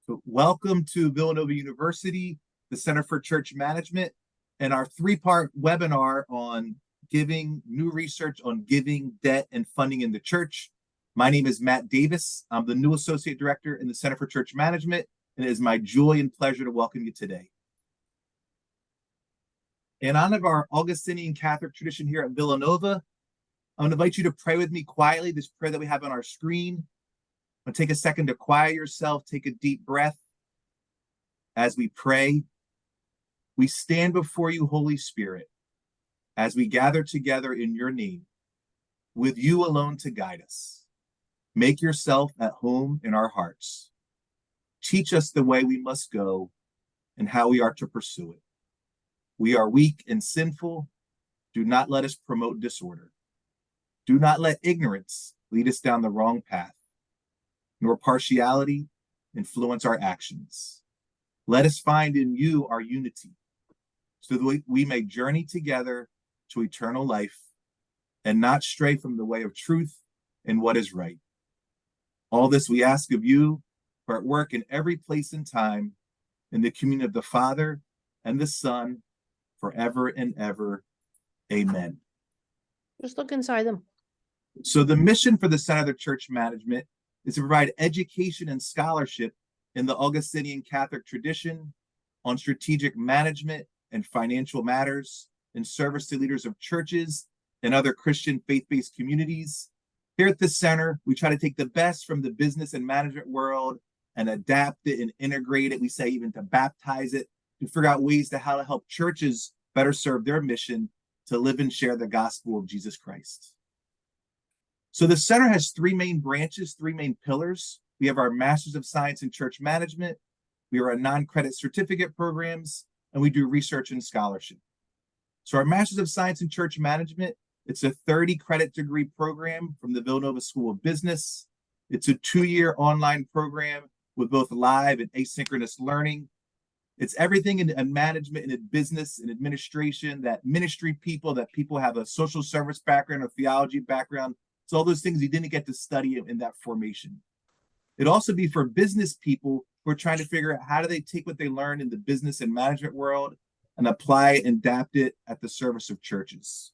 So welcome to Villanova University, the Center for Church Management, and our three-part webinar on giving, new research on giving, debt, and funding in the church. My name is Matt Davis. I'm the new Associate Director in the Center for Church Management, and it is my joy and pleasure to welcome you today. In honor of our Augustinian Catholic tradition here at Villanova, I'm going to invite you to pray with me quietly, this prayer that we have on our screen. I'm going to take a second to quiet yourself, take a deep breath. As we pray, we stand before you, Holy Spirit, as we gather together in your name, with you alone to guide us. Make yourself at home in our hearts. Teach us the way we must go and how we are to pursue it. We are weak and sinful. Do not let us promote disorder. Do not let ignorance lead us down the wrong path, nor partiality influence our actions. Let us find in you our unity, so that we may journey together to eternal life and not stray from the way of truth and what is right. All this we ask of you, for at work in every place and time, in the communion of the Father and the Son, forever and ever. Amen. Just look inside them. So the mission for the Center for Church Management is to provide education and scholarship in the Augustinian Catholic tradition on strategic management and financial matters in service to leaders of churches and other Christian faith-based communities. Here at the center, we try to take the best from the business and management world and adapt it and integrate it. We say even to baptize it, to figure out ways to how to help churches better serve their mission to live and share the gospel of Jesus Christ. So the center has three main branches, three main pillars. We have our Masters of Science in Church Management, we are a non-credit certificate programs, and we do research and scholarship. So our Masters of Science in Church Management, it's a 30-credit degree program from the Villanova School of Business. It's a 2-year online program with both live and asynchronous learning. It's everything in management and in business and administration, that ministry people, that people have a social service background or theology background. It's all those things you didn't get to study in that formation. It'd also be for business people who are trying to figure out how do they take what they learned in the business and management world and apply it and adapt it at the service of churches.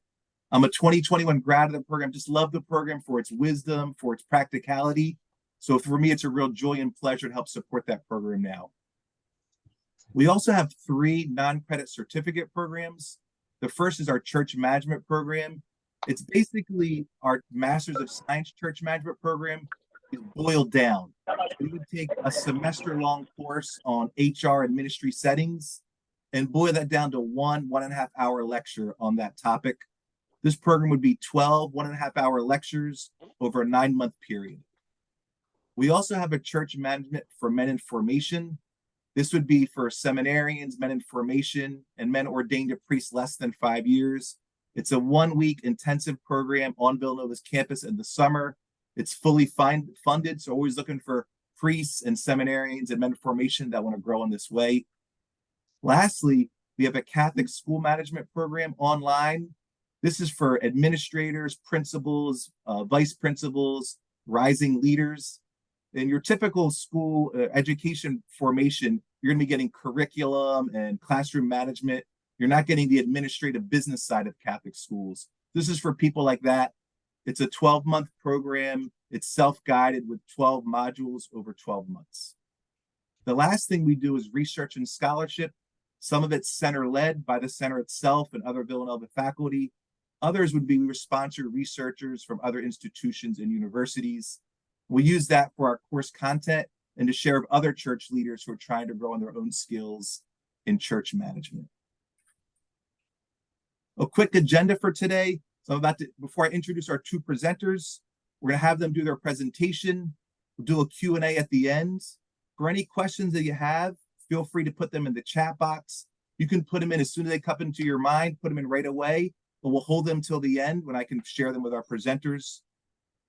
I'm a 2021 grad of the program, just love the program for its wisdom, for its practicality. So for me, it's a real joy and pleasure to help support that program now. We also have 3 non-credit certificate programs. The first is our church management program. It's basically our Masters of Science Church Management program is boiled down. We would take a semester-long course on HR and ministry settings and boil that down to 1.5 hour lecture on that topic. This program would be 12 1.5 hour lectures over a 9-month period. We also have a church management for men in formation. This would be for seminarians, men in formation, and men ordained to priests less than 5 years. It's a 1-week intensive program on Villanova's campus in the summer. It's fully funded, so always looking for priests and seminarians and men in formation that want to grow in this way. Lastly, we have a Catholic school management program online. This is for administrators, principals, vice principals, rising leaders. In your typical school education formation, you're going to be getting curriculum and classroom management. You're not getting the administrative business side of Catholic schools. This is for people like that. It's a 12-month program. It's self-guided with 12 modules over 12 months. The last thing we do is research and scholarship. Some of it's center-led by the center itself and other Villanova faculty. Others would be we sponsor researchers from other institutions and universities. We use that for our course content and to share with other church leaders who are trying to grow in their own skills in church management. A quick agenda for today. So before I introduce our 2 presenters, we're going to have them do their presentation. We'll do a Q&A at the end. For any questions that you have, feel free to put them in the chat box. You can put them in as soon as they come into your mind, put them in right away, but we'll hold them till the end when I can share them with our presenters.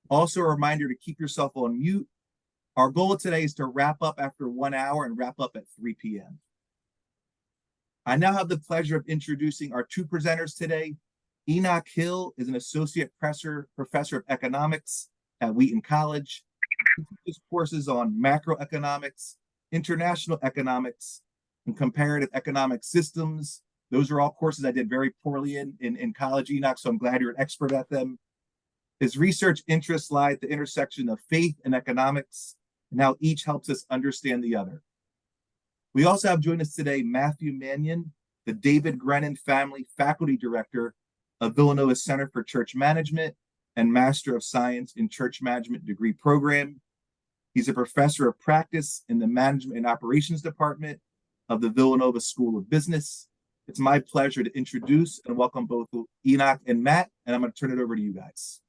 Also, a reminder to keep yourself on mute. Our goal today is to wrap up after 1 hour and wrap up at 3 p.m. I now have the pleasure of introducing our 2 presenters today. Enoch Hill is an associate professor of economics at Wheaton College. He teaches courses on macroeconomics international economics, and comparative economic systems. Those are all courses I did very poorly in college, Enoch, so I'm glad you're an expert at them. His research interests lie at the intersection of faith and economics, and how each helps us understand the other. We also have joined us today Matthew Manion, the David Grenon Family Faculty Director of Villanova Center for Church Management and Master of Science in Church Management degree program. He's a professor of practice in the Management and Operations Department of the Villanova School of Business. It's my pleasure to introduce and welcome both Enoch and Matt, and I'm going to turn it over to you guys.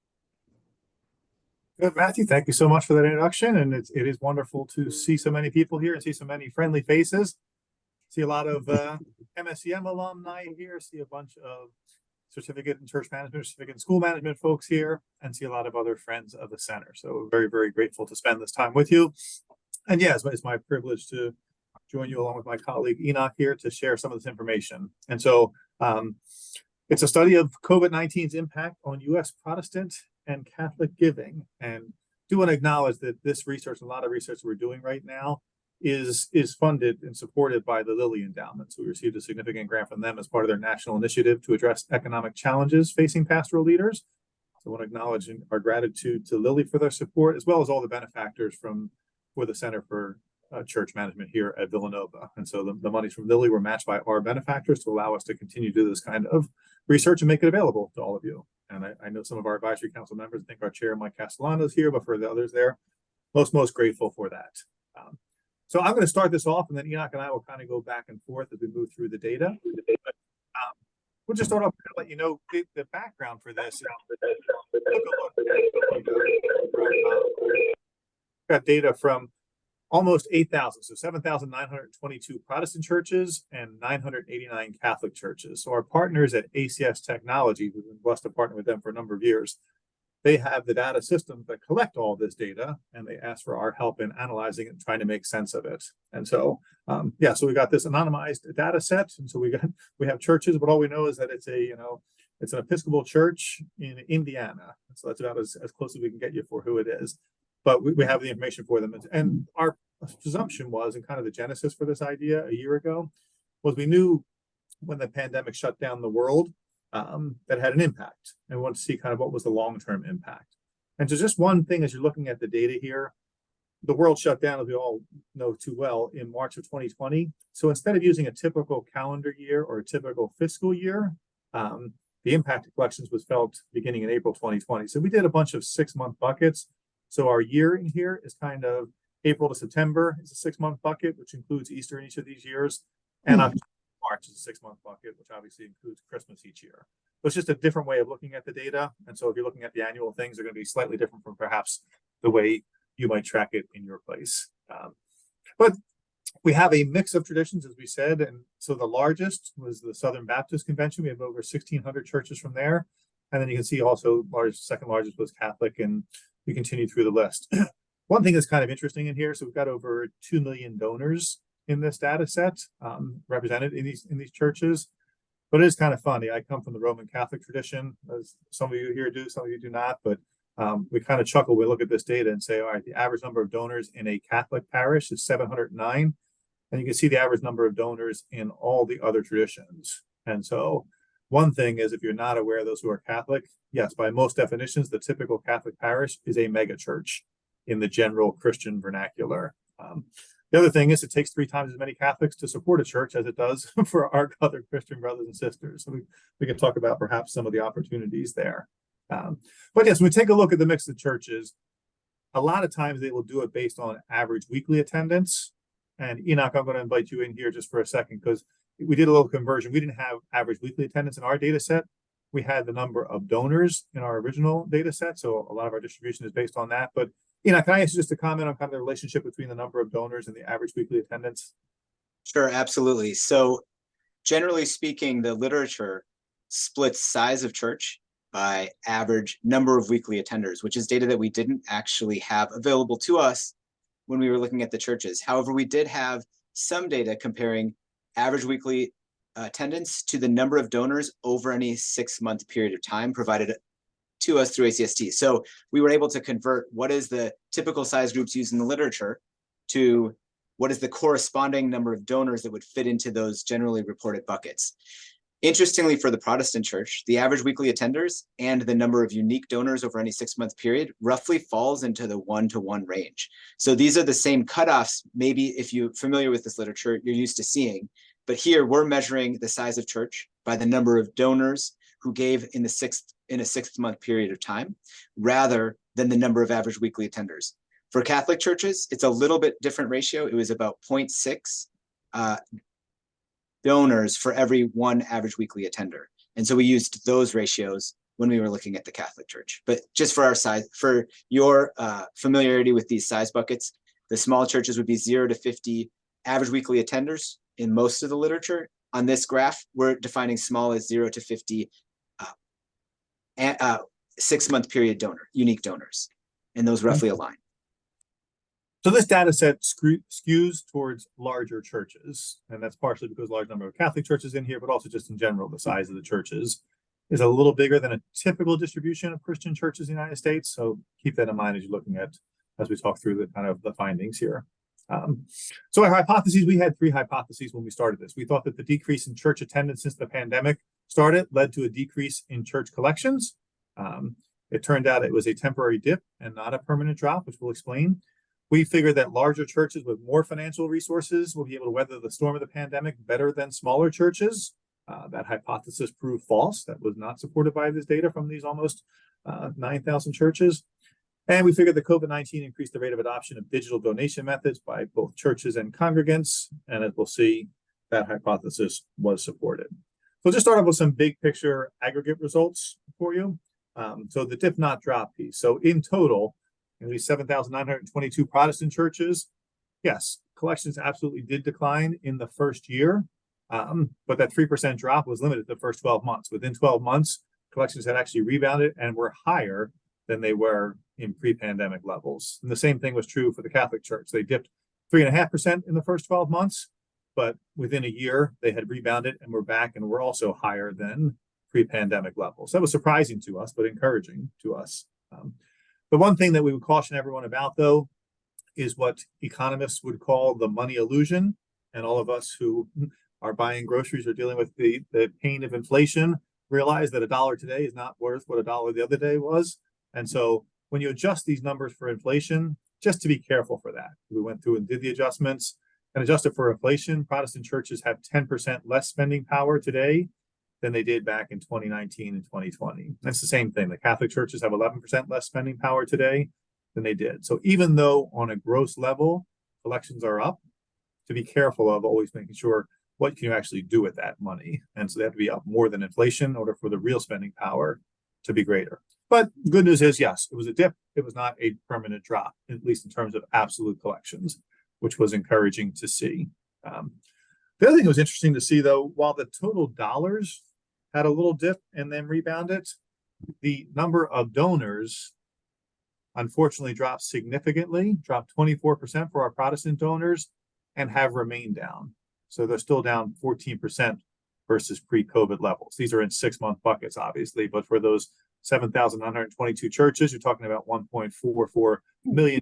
Good, Matthew. Thank you so much for that introduction. And it is wonderful to see so many people here and see so many friendly faces. See a lot of MSCM alumni here, see a bunch of certificate in church management, certificate in school management folks here, and see a lot of other friends of the center. So very, very grateful to spend this time with you. And yeah, it's my privilege to join you along with my colleague Enoch here to share some of this information. And so it's a study of COVID-19's impact on U.S. Protestant and Catholic giving. And do want to acknowledge that this research, a lot of research we're doing right now, is funded and supported by the Lilly Endowment. So we received a significant grant from them as part of their national initiative to address economic challenges facing pastoral leaders. So I want to acknowledge our gratitude to Lilly for their support, as well as all the benefactors for the Center for Church Management here at Villanova. And so the monies from Lilly were matched by our benefactors to allow us to continue to do this kind of research and make it available to all of you. And I know some of our advisory council members, I think our chair, Mike Castellano, is here, but for the others there, most grateful for that. So I'm going to start this off, and then Enoch and I will kind of go back and forth as we move through the data. We'll just start off to let you know the background for this. Got data from almost 8,000, so 7,922 Protestant churches and 989 Catholic churches. So our partners at ACS Technology, we've been blessed to partner with them for a number of years, they have the data systems that collect all this data, and they ask for our help in analyzing it and trying to make sense of it. And so, so we got this anonymized data set, and so we have churches, but all we know is that it's an Episcopal church in Indiana. So that's about as close as we can get you for who it is. But we have the information for them. And our presumption was, and kind of the genesis for this idea a year ago, was we knew when the pandemic shut down the world, that had an impact, and we want to see kind of what was the long-term impact. And so just one thing, as you're looking at the data here, the world shut down, as we all know too well, in March of 2020. So instead of using a typical calendar year or a typical fiscal year, the impact of collections was felt beginning in April 2020. So we did a bunch of 6-month buckets. So our year in here is kind of April to September is a 6-month bucket, which includes Easter in each of these years. And March is a 6-month bucket, which obviously includes Christmas each year. So it's just a different way of looking at the data. And so if you're looking at the annual things, they're going to be slightly different from perhaps the way you might track it in your place. But we have a mix of traditions, as we said. And so the largest was the Southern Baptist Convention. We have over 1,600 churches from there. And then you can see also second largest was Catholic, and we continue through the list. One thing that's kind of interesting in here, so we've got over 2 million donors in this data set represented in these churches. But it is kind of funny. I come from the Roman Catholic tradition, as some of you here do, some of you do not. But we kind of chuckle. We look at this data and say, all right, the average number of donors in a Catholic parish is 709. And you can see the average number of donors in all the other traditions. And so one thing is, if you're not aware of those who are Catholic, yes, by most definitions, the typical Catholic parish is a mega church in the general Christian vernacular. The other thing is, it takes 3 times as many Catholics to support a church as it does for our other Christian brothers and sisters. So we can talk about perhaps some of the opportunities there. But yes, when we take a look at the mix of churches, a lot of times they will do it based on average weekly attendance. And Enoch, I'm going to invite you in here just for a second, because we did a little conversion. We didn't have average weekly attendance in our data set. We had the number of donors in our original data set. So a lot of our distribution is based on that. But Enoch, can I ask you just to comment on kind of the relationship between the number of donors and the average weekly attendance? Sure, absolutely. So generally speaking, the literature splits size of church by average number of weekly attenders, which is data that we didn't actually have available to us when we were looking at the churches. However, we did have some data comparing average weekly attendance to the number of donors over any 6-month period of time provided to us through ACST. So we were able to convert what is the typical size groups used in the literature to what is the corresponding number of donors that would fit into those generally reported buckets. Interestingly, for the Protestant church, the average weekly attenders and the number of unique donors over any 6-month period roughly falls into the 1-to-1 range. So these are the same cutoffs, maybe if you're familiar with this literature, you're used to seeing. But here we're measuring the size of church by the number of donors who gave in a 6-month period of time, rather than the number of average weekly attenders. For Catholic churches, it's a little bit different ratio. It was about 0.6 donors for every one average weekly attender. And so we used those ratios when we were looking at the Catholic Church. But just for our size, for your familiarity with these size buckets, the small churches would be 0 to 50 average weekly attenders in most of the literature. On this graph, we're defining small as 0 to 50 6-month period unique donors, and those roughly align. So this data set skews towards larger churches, and that's partially because large number of Catholic churches in here, but also just in general, the size of the churches is a little bigger than a typical distribution of Christian churches in the United States. So keep that in mind as you're looking at, as we talk through the kind of the findings here. So our hypotheses, we had 3 hypotheses when we started this. We thought that the decrease in church attendance since the pandemic started led to a decrease in church collections. It turned out it was a temporary dip and not a permanent drop, which we'll explain. We figured that larger churches with more financial resources will be able to weather the storm of the pandemic better than smaller churches. That hypothesis proved false. That was not supported by this data from these almost 9,000 churches. And we figured that COVID-19 increased the rate of adoption of digital donation methods by both churches and congregants. And as we'll see, that hypothesis was supported. So just start off with some big picture aggregate results for you. So the dip not drop piece. So in total, at least 7,922 Protestant churches. Yes, collections absolutely did decline in the first year, but that 3% drop was limited to the first 12 months. Within 12 months, collections had actually rebounded and were higher than they were in pre-pandemic levels. And the same thing was true for the Catholic Church. They dipped 3.5% in the first 12 months, but within a year, they had rebounded and were back and were also higher than pre-pandemic levels. That was surprising to us, but encouraging to us. The one thing that we would caution everyone about, though, is what economists would call the money illusion. And all of us who are buying groceries or dealing with the pain of inflation realize that $1 today is not worth what $1 the other day was. And so when you adjust these numbers for inflation, just to be careful for that. We went through and did the adjustments and adjusted for inflation. Protestant churches have 10% less spending power today than they did back in 2019 and 2020. That's the same thing. The Catholic churches have 11% less spending power today than they did. So even though on a gross level, collections are up, to be careful of always making sure what can you actually do with that money. And so they have to be up more than inflation in order for the real spending power to be greater. But good news is, yes, it was a dip. It was not a permanent drop, at least in terms of absolute collections, which was encouraging to see. The other thing that was interesting to see, though, while the total dollars had a little dip and then rebounded, the number of donors unfortunately dropped significantly, dropped 24% for our Protestant donors, and have remained down. So they're still down 14% versus pre-COVID levels. These are in 6-month buckets, obviously, but for those 7,922 churches, you're talking about 1.44 million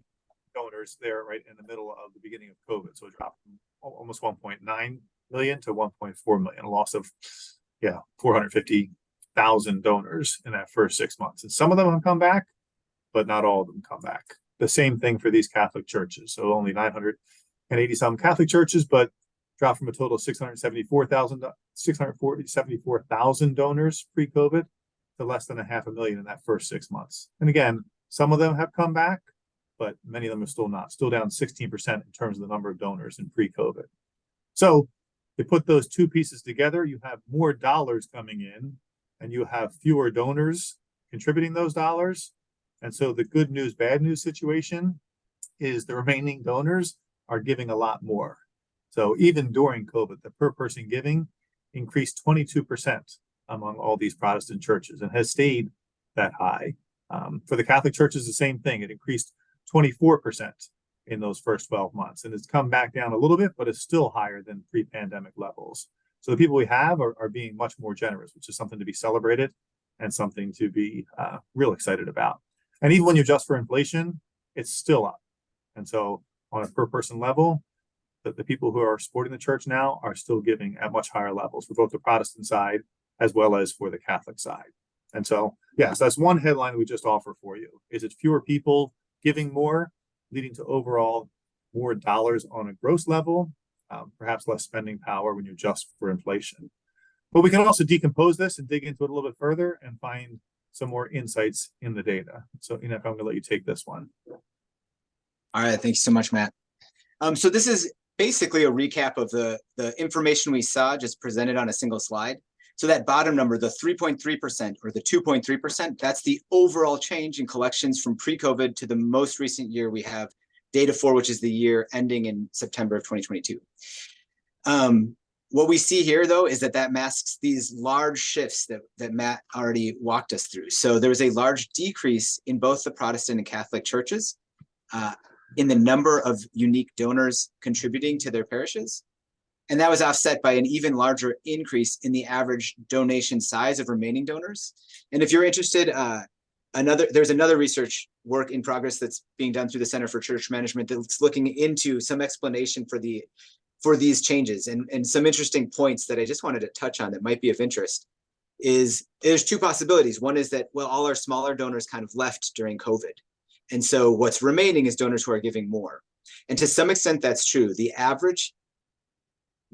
donors there right in the middle of the beginning of COVID. So it dropped from almost 1.9 million to 1.4 million, a loss of 450,000 donors in that first 6 months. And some of them have come back, but not all of them come back. The same thing for these Catholic churches. So only 980 some Catholic churches, but dropped from a total of 674,000 donors pre-COVID to less than 500,000 in that first 6 months. And again, some of them have come back, but many of them are still not, still down 16% in terms of the number of donors in pre-COVID. So you put those two pieces together, you have more dollars coming in and you have fewer donors contributing those dollars. And so the good news, bad news situation is the remaining donors are giving a lot more. So even during COVID, the per person giving increased 22% among all these Protestant churches and has stayed that high. For the Catholic churches, the same thing. It increased 24% in those first 12 months. And it's come back down a little bit, but it's still higher than pre-pandemic levels. So the people we have are being much more generous, which is something to be celebrated and something to be real excited about. And even when you adjust for inflation, it's still up. And so on a per person level, the people who are supporting the church now are still giving at much higher levels for both the Protestant side as well as for the Catholic side. And so, yes, that's one headline we just offer for you. Is it fewer people giving more, leading to overall more dollars on a gross level, perhaps less spending power when you adjust for inflation. But we can also decompose this and dig into it a little bit further and find some more insights in the data. So Enoch, I'm going to let you take this one. All right, thank you so much, Matt. So this is basically a recap of the information we saw just presented on a single slide. So that bottom number, the 3.3% or the 2.3%, that's the overall change in collections from pre-COVID to the most recent year we have data for, which is the year ending in September of 2022. What we see here, though, is that masks these large shifts that Matt already walked us through. So there was a large decrease in both the Protestant and Catholic churches in the number of unique donors contributing to their parishes. And that was offset by an even larger increase in the average donation size of remaining donors. And if you're interested, there's another research work in progress that's being done through the Center for Church Management that's looking into some explanation for these changes and some interesting points that I just wanted to touch on that might be of interest. There's two possibilities. One is that, well, all our smaller donors kind of left during COVID. And so what's remaining is donors who are giving more. And to some extent, that's true. The average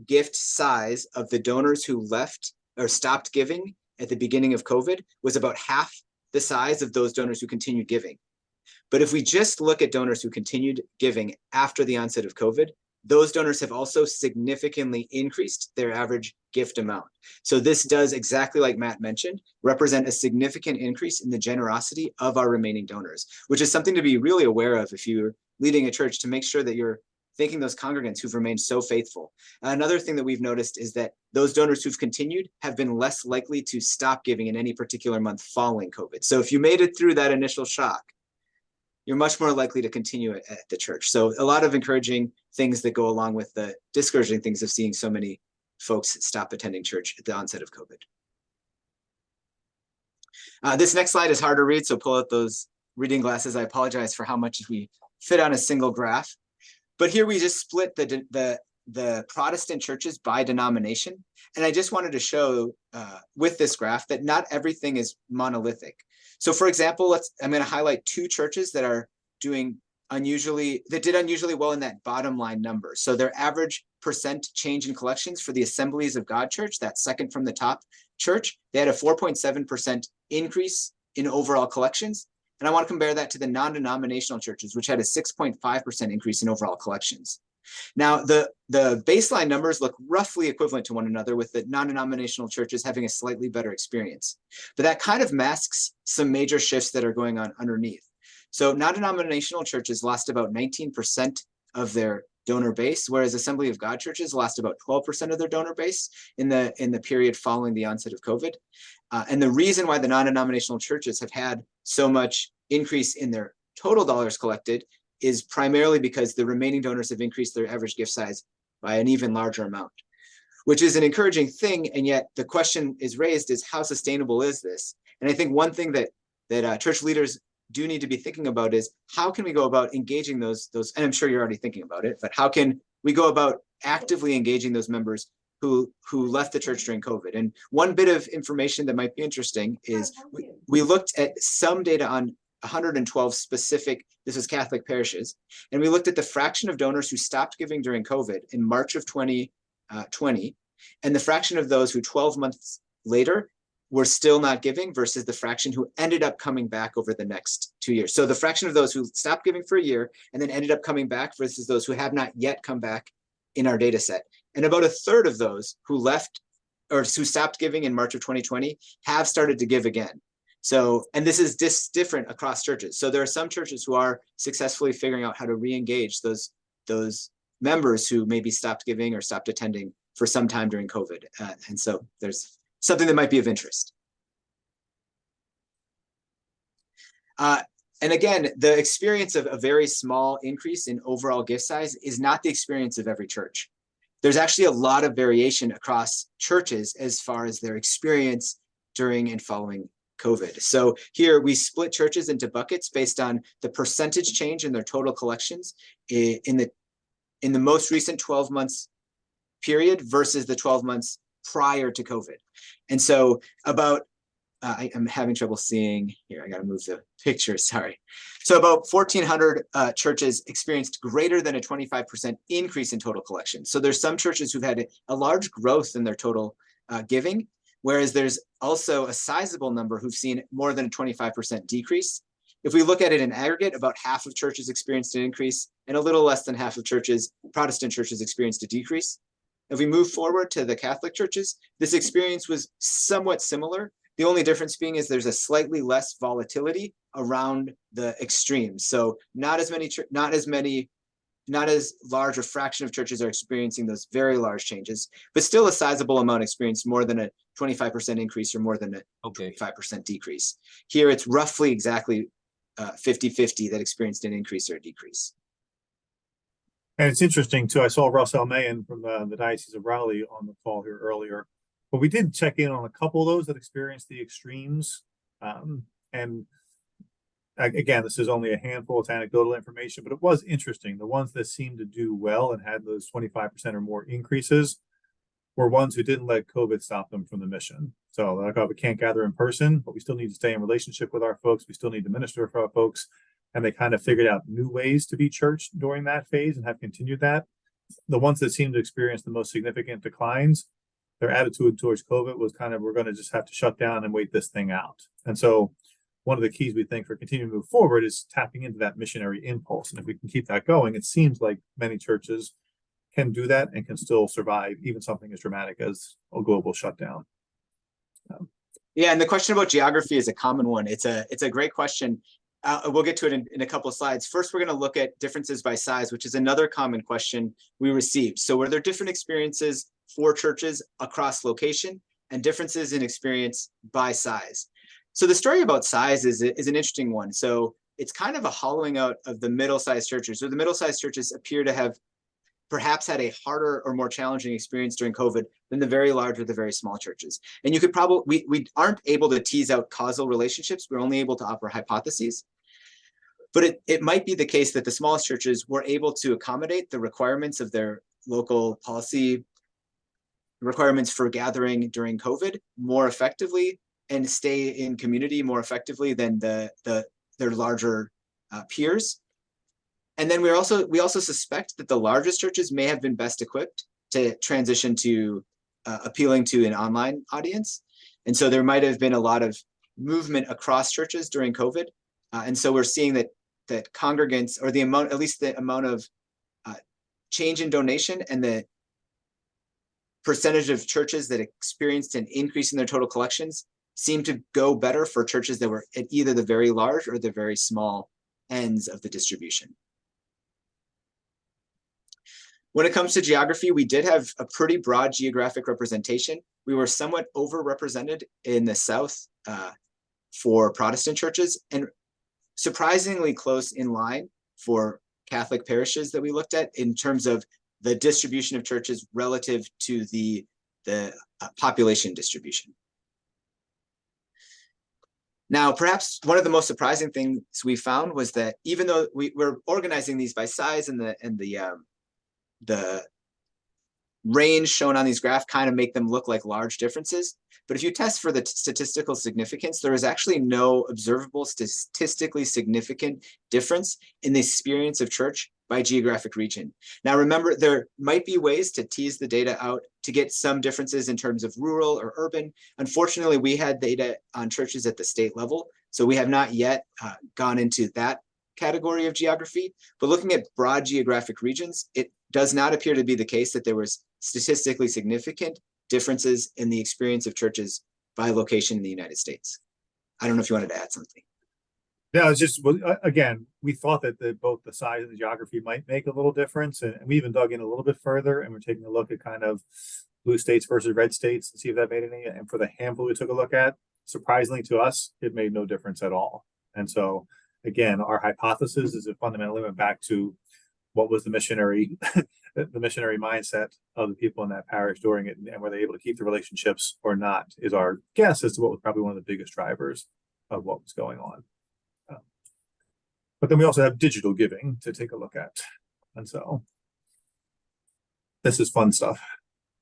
gift size of the donors who left or stopped giving at the beginning of COVID was about half the size of those donors who continued giving. But if we just look at donors who continued giving after the onset of COVID, those donors have also significantly increased their average gift amount. So this does, exactly like Matt mentioned, represent a significant increase in the generosity of our remaining donors, which is something to be really aware of if you're leading a church, to make sure that you're thanking those congregants who've remained so faithful. Another thing that we've noticed is that those donors who've continued have been less likely to stop giving in any particular month following COVID. So if you made it through that initial shock, you're much more likely to continue at the church. So a lot of encouraging things that go along with the discouraging things of seeing so many folks stop attending church at the onset of COVID. This next slide is hard to read, so pull out those reading glasses. I apologize for how much we fit on a single graph. But here we just split the Protestant churches by denomination. And I just wanted to show with this graph that not everything is monolithic. So for example, I'm going to highlight two churches that did unusually well in that bottom line number. So their average percent change in collections for the Assemblies of God Church, that second from the top church, they had a 4.7% increase in overall collections. And I want to compare that to the non-denominational churches, which had a 6.5% increase in overall collections. Now, the baseline numbers look roughly equivalent to one another, with the non-denominational churches having a slightly better experience. But that kind of masks some major shifts that are going on underneath. So non-denominational churches lost about 19% of their donor base, whereas Assembly of God churches lost about 12% of their donor base in the period following the onset of COVID. And the reason why the non-denominational churches have had so much increase in their total dollars collected is primarily because the remaining donors have increased their average gift size by an even larger amount, which is an encouraging thing. And yet the question is raised is, how sustainable is this? And I think one thing that church leaders do need to be thinking about is, how can we go about engaging those, and I'm sure you're already thinking about it, but how can we go about actively engaging those members who left the church during COVID? And one bit of information that might be interesting is we looked at some data on 112 specific, this is Catholic parishes, and we looked at the fraction of donors who stopped giving during COVID in March of 2020, and the fraction of those who 12 months later were still not giving versus the fraction who ended up coming back over the next 2 years. So the fraction of those who stopped giving for a year and then ended up coming back versus those who have not yet come back in our data set. And about a third of those who left or who stopped giving in March of 2020 have started to give again. So, and this is different across churches. So there are some churches who are successfully figuring out how to re-engage those members who maybe stopped giving or stopped attending for some time during COVID. And so there's something that might be of interest. And again, the experience of a very small increase in overall gift size is not the experience of every church. There's actually a lot of variation across churches as far as their experience during and following COVID. So here we split churches into buckets based on the percentage change in their total collections in the in the most recent 12 months period versus the 12 months prior to COVID. And so about, I'm having trouble seeing here. I got to move the picture. Sorry. So about 1,400 churches experienced greater than a 25% increase in total collection. So there's some churches who've had a large growth in their total giving, whereas there's also a sizable number who've seen more than a 25% decrease. If we look at it in aggregate, about half of churches experienced an increase, and a little less than half of churches, Protestant churches, experienced a decrease. If we move forward to the Catholic churches, this experience was somewhat similar. The only difference being is there's a slightly less volatility around the extremes. So not as large a fraction of churches are experiencing those very large changes, but still a sizable amount experienced more than a 25% increase or more than a 5% decrease. Here, it's roughly exactly 50-50 that experienced an increase or a decrease. And it's interesting too. I saw Russell Manion from the Diocese of Raleigh on the call here earlier, but we did check in on a couple of those that experienced the extremes. And again, this is only a handful of anecdotal information, but it was interesting. The ones that seemed to do well and had those 25% or more increases were ones who didn't let COVID stop them from the mission. So like, oh, we can't gather in person, but we still need to stay in relationship with our folks. We still need to minister for our folks. And they kind of figured out new ways to be church during that phase and have continued that. The ones that seemed to experience the most significant declines, their attitude towards COVID was kind of, we're going to just have to shut down and wait this thing out. And so one of the keys we think for continuing to move forward is tapping into that missionary impulse. And if we can keep that going, it seems like many churches can do that and can still survive even something as dramatic as a global shutdown. Yeah, and the question about geography is a common one. It's a great question. We'll get to it in a couple of slides. First, we're going to look at differences by size, which is another common question we received. So were there different experiences for churches across location and differences in experience by size? So the story about size is an interesting one. So it's kind of a hollowing out of the middle-sized churches. So the middle-sized churches appear to have perhaps had a harder or more challenging experience during COVID than the very large or the very small churches. And you could probably, we aren't able to tease out causal relationships. We're only able to offer hypotheses. But it might be the case that the smallest churches were able to accommodate the requirements of their local policy requirements for gathering during COVID more effectively and stay in community more effectively than their larger peers. And then we also suspect that the largest churches may have been best equipped to transition to appealing to an online audience. And so there might have been a lot of movement across churches during COVID. And so we're seeing that congregants, or the amount, at least the amount of change in donation and the percentage of churches that experienced an increase in their total collections seem to go better for churches that were at either the very large or the very small ends of the distribution. When it comes to geography, we did have a pretty broad geographic representation. We were somewhat overrepresented in the South for Protestant churches, and surprisingly close in line for Catholic parishes that we looked at in terms of the distribution of churches relative to the population distribution. Now, perhaps one of the most surprising things we found was that even though we're organizing these by size and the range shown on these graphs kind of make them look like large differences. But if you test for the statistical significance, there is actually no observable statistically significant difference in the experience of church by geographic region. Now, remember, there might be ways to tease the data out to get some differences in terms of rural or urban. Unfortunately, we had data on churches at the state level, so we have not yet gone into that category of geography. But looking at broad geographic regions, it does not appear to be the case that there was statistically significant differences in the experience of churches by location in the United States. I don't know if you wanted to add something. Yeah, it's just, again, we thought that both the size and the geography might make a little difference. And we even dug in a little bit further, and we're taking a look at kind of blue states versus red states to see if that made any. And for the handful we took a look at, surprisingly to us, it made no difference at all. And so, again, our hypothesis is it fundamentally went back to what was the missionary mindset of the people in that parish during it, and were they able to keep the relationships or not, is our guess as to what was probably one of the biggest drivers of what was going on. But then we also have digital giving to take a look at. And so This is fun stuff.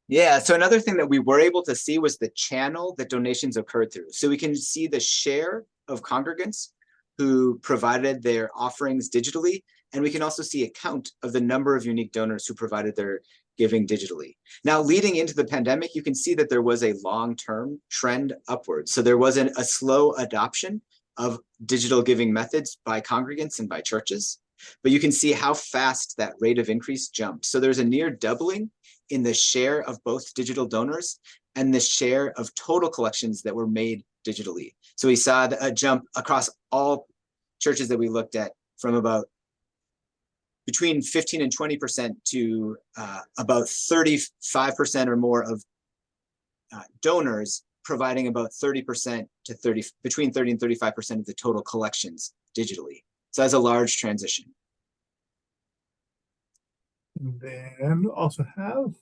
Yeah, so another thing that we were able to see was the channel that donations occurred through. So we can see the share of congregants who provided their offerings digitally, and we can also see a count of the number of unique donors who provided their giving digitally. Now, leading into the pandemic, you can see that there was a long-term trend upwards. So there wasn't a slow adoption of digital giving methods by congregants and by churches, but you can see how fast that rate of increase jumped. So there's a near doubling in the share of both digital donors and the share of total collections that were made digitally. So we saw a jump across all churches that we looked at from about between 15 and 20% to about 35% or more of donors providing about 30% to between 30 and 35% of the total collections digitally. So that's a large transition. And then we also have.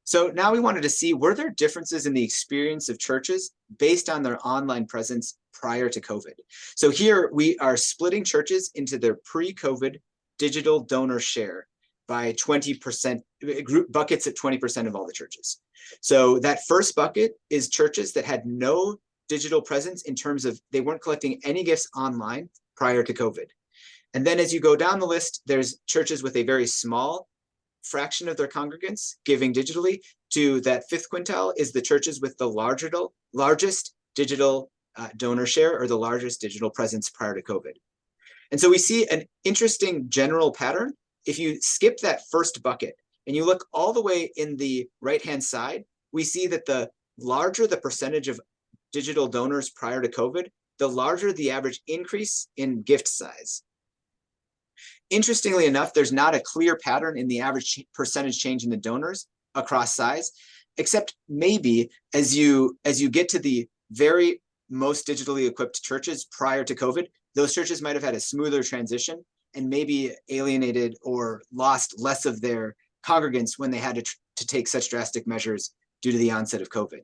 So now we wanted to see, were there differences in the experience of churches based on their online presence prior to COVID? So here we are splitting churches into their pre-COVID digital donor share by 20%, group buckets at 20% of all the churches. So that first bucket is churches that had no digital presence in terms of they weren't collecting any gifts online prior to COVID. And then as you go down the list, there's churches with a very small fraction of their congregants giving digitally. To that fifth quintile is the churches with the largest digital donor share, or the largest digital presence prior to COVID. And so we see an interesting general pattern. If you skip that first bucket and you look all the way in the right-hand side, we see that the larger the percentage of digital donors prior to COVID, the larger the average increase in gift size. Interestingly enough, there's not a clear pattern in the average percentage change in the donors across size, except maybe as you get to the very most digitally equipped churches prior to COVID, those churches might have had a smoother transition and maybe alienated or lost less of their congregants when they had to take such drastic measures due to the onset of COVID.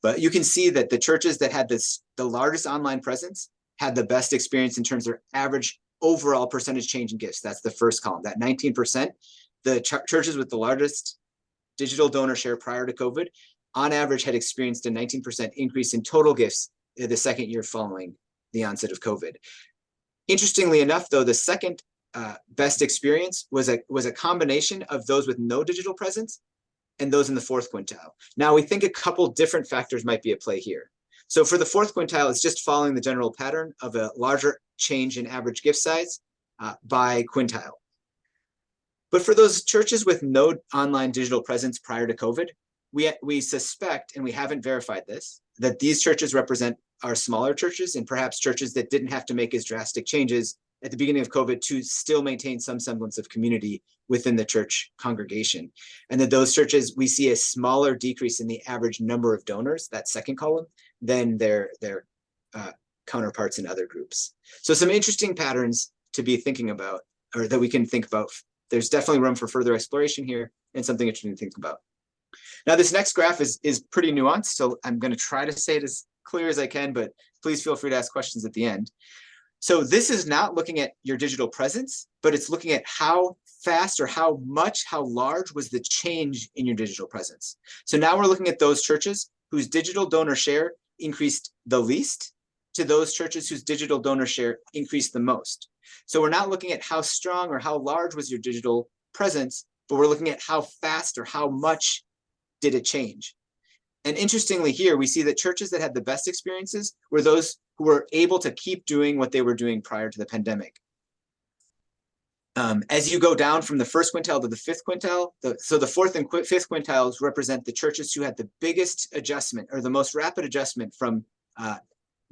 But you can see that the churches that had the largest online presence had the best experience in terms of their average overall percentage change in gifts. That's the first column, that 19%. The churches with the largest digital donor share prior to COVID, on average, had experienced a 19% increase in total gifts the second year following the onset of COVID. Interestingly enough, though, the second best experience was a combination of those with no digital presence and those in the fourth quintile. Now, we think a couple different factors might be at play here. So for the fourth quintile, it's just following the general pattern of a larger change in average gift size by quintile. But for those churches with no online digital presence prior to COVID, we suspect, and we haven't verified this, that these churches represent our smaller churches and perhaps churches that didn't have to make as drastic changes at the beginning of COVID to still maintain some semblance of community within the church congregation. And that those churches, we see a smaller decrease in the average number of donors, that second column, than their counterparts in other groups. So some interesting patterns to be thinking about, or that we can think about. There's definitely room for further exploration here and something interesting to think about. Now, this next graph is pretty nuanced, so I'm going to try to say it as clear as I can, but please feel free to ask questions at the end. So this is not looking at your digital presence, but it's looking at how fast or how large was the change in your digital presence. So now we're looking at those churches whose digital donor share increased the least to those churches whose digital donor share increased the most. So we're not looking at how strong or how large was your digital presence, but we're looking at how fast or how much did it change. And interestingly here, we see that churches that had the best experiences were those who were able to keep doing what they were doing prior to the pandemic. As you go down from the first quintile to the fifth quintile, so the fourth and fifth quintiles represent the churches who had the biggest adjustment or the most rapid adjustment from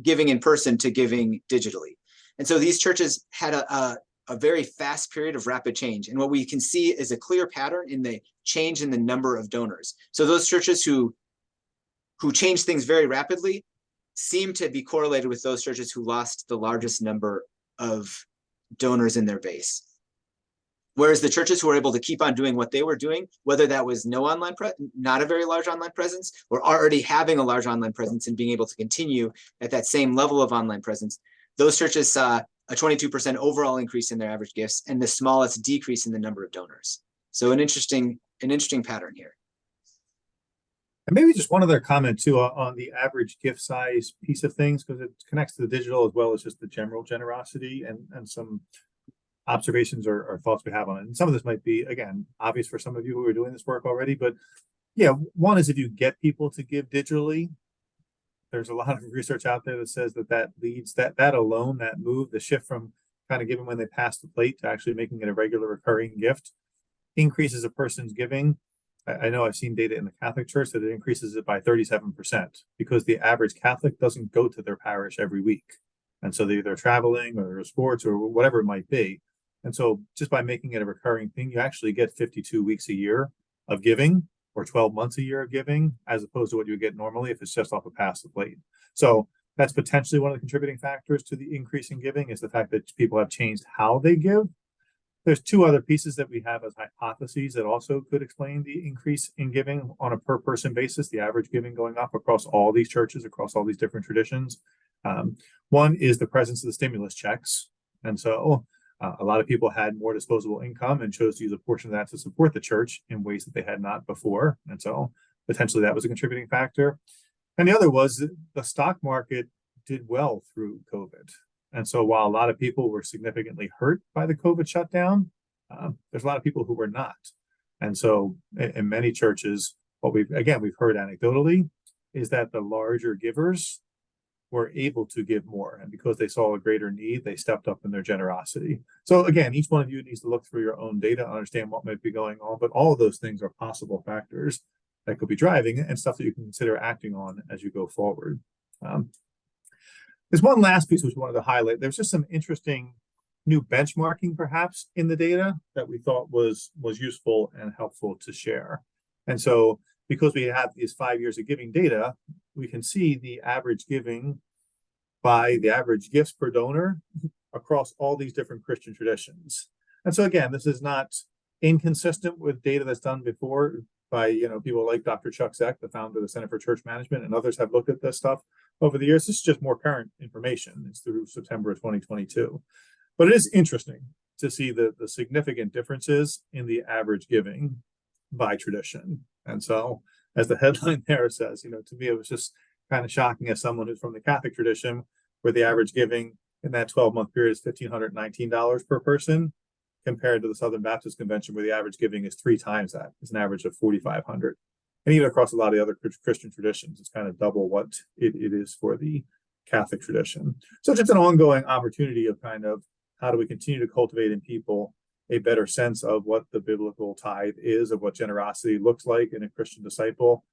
giving in person to giving digitally. And so these churches had a very fast period of rapid change. And what we can see is a clear pattern in the change in the number of donors. So those churches who changed things very rapidly seem to be correlated with those churches who lost the largest number of donors in their base. Whereas the churches who were able to keep on doing what they were doing, whether that was not a very large online presence, or already having a large online presence and being able to continue at that same level of online presence, those churches saw a 22% overall increase in their average gifts and the smallest decrease in the number of donors. So an interesting pattern here. And maybe just one other comment too on the average gift size piece of things, because it connects to the digital as well as just the general generosity and some observations or thoughts we have on it. And some of this might be, again, obvious for some of you who are doing this work already, but yeah, one is if you get people to give digitally, there's a lot of research out there that says that leads, that alone, that move, the shift from kind of giving when they pass the plate to actually making it a regular recurring gift increases a person's giving. I know I've seen data in the Catholic Church that it increases it by 37% because the average Catholic doesn't go to their parish every week. And so they're either traveling or sports or whatever it might be. And so just by making it a recurring thing, you actually get 52 weeks a year of giving or 12 months a year of giving, as opposed to what you would get normally if it's just off a pass the plate. So that's potentially one of the contributing factors to the increase in giving is the fact that people have changed how they give. There's two other pieces that we have as hypotheses that also could explain the increase in giving on a per person basis, the average giving going up across all these churches, across all these different traditions. One is the presence of the stimulus checks. And so a lot of people had more disposable income and chose to use a portion of that to support the church in ways that they had not before. And so potentially that was a contributing factor. And the other was the stock market did well through COVID. And so while a lot of people were significantly hurt by the COVID shutdown, there's a lot of people who were not. And so in many churches, what we've heard anecdotally is that the larger givers were able to give more. And because they saw a greater need, they stepped up in their generosity. So again, each one of you needs to look through your own data, understand what might be going on, but all of those things are possible factors that could be driving and stuff that you can consider acting on as you go forward. There's one last piece which we wanted to highlight. There's just some interesting new benchmarking perhaps in the data that we thought was useful and helpful to share. And so because we have these 5 years of giving data, we can see the average giving by the average gifts per donor across all these different Christian traditions. And so again, this is not inconsistent with data that's done before by people like Dr. Chuck Zeck, the founder of the Center for Church Management, and others have looked at this stuff over the years. This is just more current information. It's through September of 2022. But it is interesting to see the significant differences in the average giving by tradition. And so, as the headline there says, to me, it was just kind of shocking as someone who's from the Catholic tradition, where the average giving in that 12-month period is $1,519 per person, compared to the Southern Baptist Convention, where the average giving is 3 times that. It's an average of $4,500. And even across a lot of the other Christian traditions, it's kind of double what it is for the Catholic tradition. So it's just an ongoing opportunity of kind of how do we continue to cultivate in people a better sense of what the biblical tithe is, of what generosity looks like in a Christian disciple.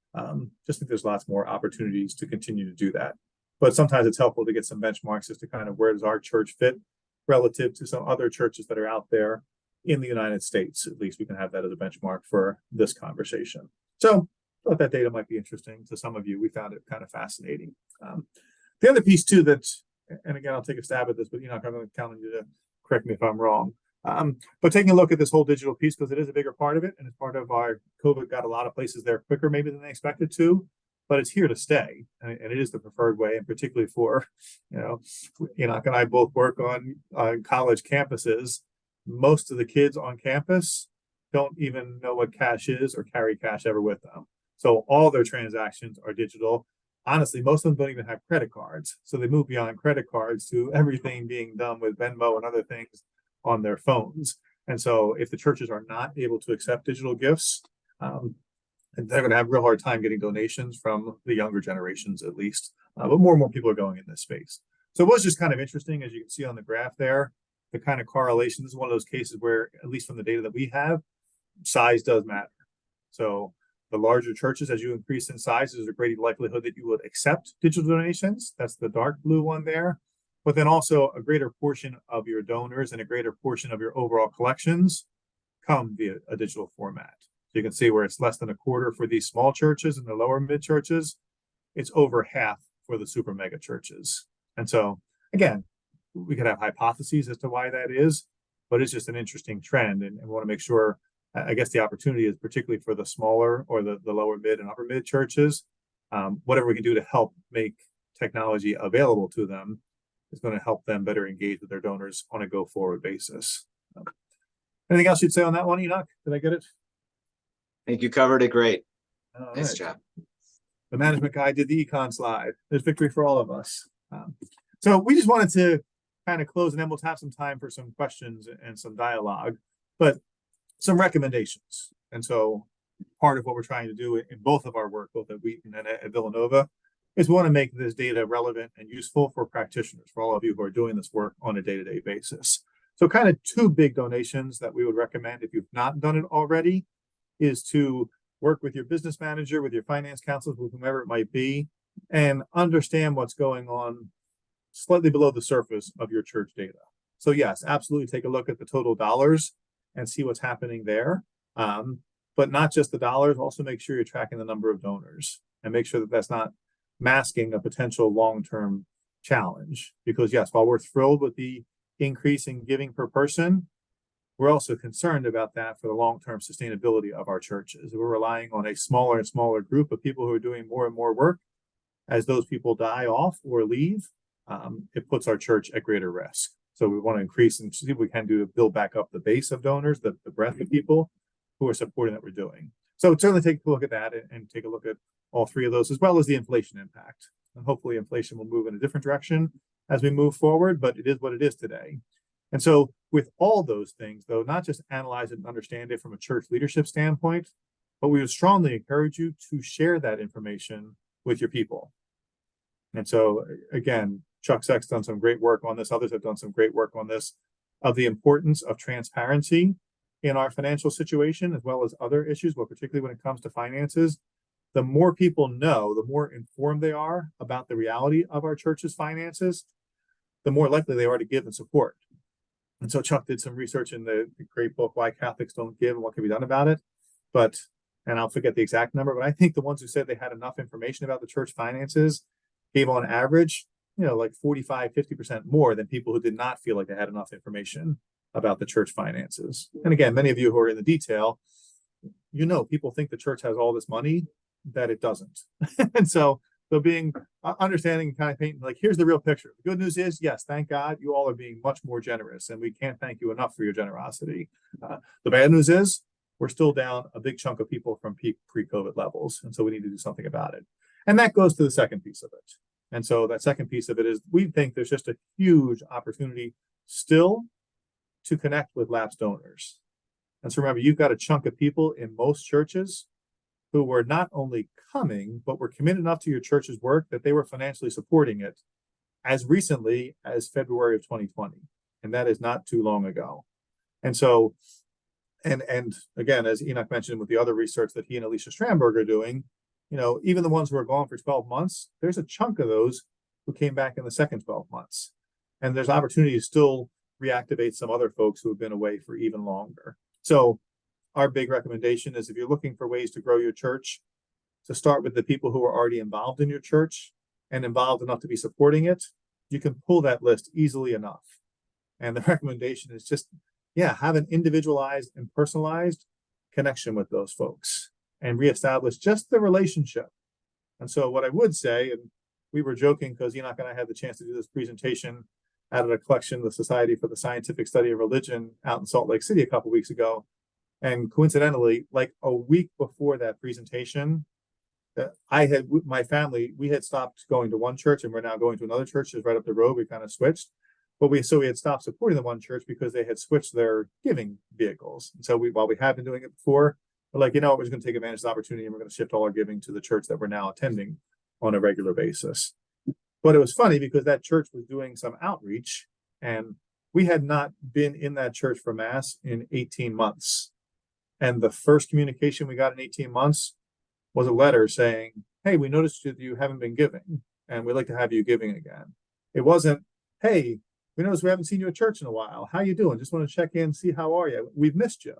Just think there's lots more opportunities to continue to do that. But sometimes it's helpful to get some benchmarks as to kind of where does our church fit relative to some other churches that are out there in the United States. At least we can have that as a benchmark for this conversation. So I thought that data might be interesting to some of you. We found it kind of fascinating. The other piece too that, and again, I'll take a stab at this, but I'm going to count on you to correct me if I'm wrong. But taking a look at this whole digital piece, because it is a bigger part of it, and it's part of our COVID got a lot of places there quicker maybe than they expected to, but it's here to stay. And it is the preferred way, and particularly for, Enoch and I both work on college campuses. Most of the kids on campus don't even know what cash is or carry cash ever with them. So all their transactions are digital. Honestly, most of them don't even have credit cards. So they move beyond credit cards to everything being done with Venmo and other things on their phones. And so if the churches are not able to accept digital gifts, they're going to have a real hard time getting donations from the younger generations, at least. But more and more people are going in this space. So it was just kind of interesting, as you can see on the graph there, the kind of correlation. This is one of those cases where, at least from the data that we have, size does matter. So the larger churches, as you increase in size, there's a greater likelihood that you would accept digital donations. That's the dark blue one there. But then also a greater portion of your donors and a greater portion of your overall collections come via a digital format. So you can see where it's less than a quarter for these small churches and the lower mid churches. It's over half for the super mega churches. And so, again, we could have hypotheses as to why that is, but it's just an interesting trend. And we want to make sure, I guess the opportunity is particularly for the smaller or the lower mid and upper mid churches, whatever we can do to help make technology available to them is going to help them better engage with their donors on a go forward basis. Anything else you'd say on that one, Enoch? Did I get it? I think you covered it great. All Nice right. job. The management guy did the econ slide. There's victory for all of us. So we just wanted to kind of close, and then we'll have some time for some questions and some dialogue, but some recommendations. And so part of what we're trying to do in both of our work, both at Wheaton and at Villanova, is we want to make this data relevant and useful for practitioners, for all of you who are doing this work on a day-to-day basis. So kind of two big donations that we would recommend if you've not done it already is to work with your business manager, with your finance counselors, with whomever it might be, and understand what's going on slightly below the surface of your church data. So yes, absolutely take a look at the total dollars and see what's happening there. But not just the dollars, also make sure you're tracking the number of donors and make sure that that's not masking a potential long-term challenge. Because yes, while we're thrilled with the increase in giving per person, we're also concerned about that for the long-term sustainability of our churches. We're relying on a smaller and smaller group of people who are doing more and more work. As those people die off or leave, it puts our church at greater risk. So we want to increase and see what we can do to build back up the base of donors, the breadth of people who are supporting that we're doing. So certainly take a look at that and take a look at all three of those, as well as the inflation impact. And hopefully inflation will move in a different direction as we move forward, but it is what it is today. And so with all those things, though, not just analyze it and understand it from a church leadership standpoint, but we would strongly encourage you to share that information with your people. And so again, Chuck Seck's done some great work on this. Others have done some great work on this, of the importance of transparency in our financial situation, as well as other issues, but particularly when it comes to finances. The more people know, the more informed they are about the reality of our church's finances, the more likely they are to give and support. And so Chuck did some research in the great book, Why Catholics Don't Give and What Can Be Done About It. But, and I'll forget the exact number, but I think the ones who said they had enough information about the church finances gave on average, like 45, 50% more than people who did not feel like they had enough information about the church finances. And again, many of you who are in the detail, people think the church has all this money that it doesn't. And so being understanding and kind of painting, like, here's the real picture. The good news is, yes, thank God you all are being much more generous, and we can't thank you enough for your generosity. The bad news is we're still down a big chunk of people from peak pre-COVID levels. And so we need to do something about it. And that goes to the second piece of it. And so that second piece of it is we think there's just a huge opportunity still to connect with lapsed donors. And so remember, you've got a chunk of people in most churches who were not only coming, but were committed enough to your church's work that they were financially supporting it as recently as February of 2020. And that is not too long ago. And so, and again, as Enoch mentioned with the other research that he and Alicia Stramberg are doing, even the ones who are gone for 12 months, there's a chunk of those who came back in the second 12 months. And there's opportunity to still reactivate some other folks who have been away for even longer. So our big recommendation is, if you're looking for ways to grow your church, to start with the people who are already involved in your church and involved enough to be supporting it. You can pull that list easily enough. And the recommendation is just, have an individualized and personalized connection with those folks and reestablish just the relationship. And so what I would say, and we were joking because Enoch and I had the chance to do this presentation out of a collection, the Society for the Scientific Study of Religion, out in Salt Lake City a couple of weeks ago. And coincidentally, like a week before that presentation, my family, we had stopped going to one church and we're now going to another church just right up the road. We kind of switched, but we had stopped supporting the one church because they had switched their giving vehicles. And so while we had been doing it before, we're like, we're just going to take advantage of the opportunity and we're going to shift all our giving to the church that we're now attending on a regular basis. But it was funny because that church was doing some outreach and we had not been in that church for Mass in 18 months. And the first communication we got in 18 months was a letter saying, hey, we noticed that you haven't been giving and we'd like to have you giving again. It wasn't, hey, we noticed we haven't seen you at church in a while. How you doing? Just want to check in, see how are you? We've missed you.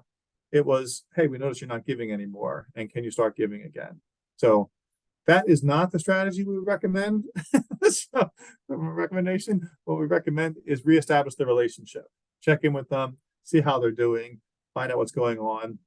It was, hey, we noticed you're not giving anymore. And can you start giving again? So that is not the strategy we would recommend. So, recommendation, what we recommend is reestablish the relationship. Check in with them, see how they're doing, find out what's going on,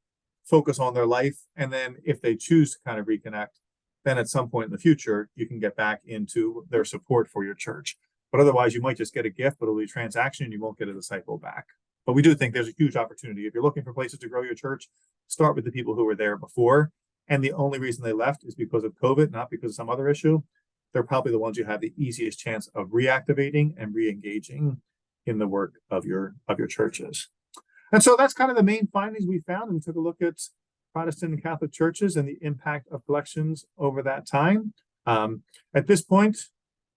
focus on their life. And then if they choose to kind of reconnect, then at some point in the future, you can get back into their support for your church. But otherwise, you might just get a gift, but it'll be a transaction and you won't get a disciple back. But we do think there's a huge opportunity. If you're looking for places to grow your church, start with the people who were there before. And the only reason they left is because of COVID, not because of some other issue. They're probably the ones you have the easiest chance of reactivating and re-engaging in the work of your churches. And so that's kind of the main findings we found. And we took a look at Protestant and Catholic churches and the impact of collections over that time. At this point,